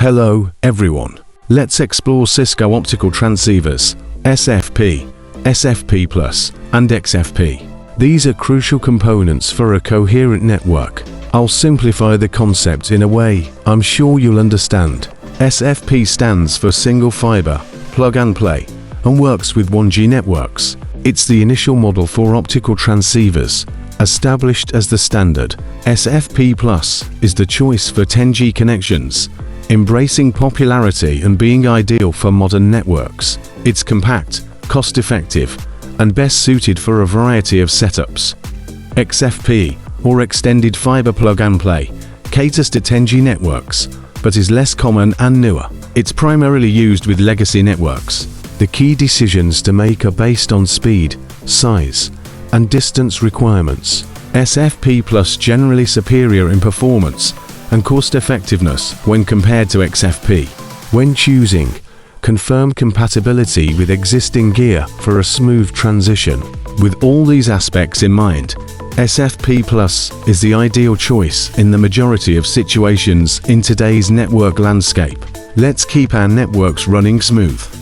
Hello, everyone. Let's explore Cisco optical transceivers, SFP, SFP+, and XFP. These are crucial components for a coherent network. I'll simplify the concept in a way I'm sure you'll understand. SFP stands for single fiber, plug and play, and works with 1G networks. It's the initial model for optical transceivers, established as the standard. SFP+ is the choice for 10G connections, embracing popularity and being ideal for modern networks. It's compact, cost-effective, and best suited for a variety of setups. XFP, or Extended Fiber Plug and Play, caters to 10G networks, but is less common and newer. It's primarily used with legacy networks. The key decisions to make are based on speed, size, and distance requirements. SFP+ generally superior in performance and cost-effectiveness when compared to XFP. When choosing, confirm compatibility with existing gear for a smooth transition. With all these aspects in mind, SFP+ is the ideal choice in the majority of situations in today's network landscape. Let's keep our networks running smooth.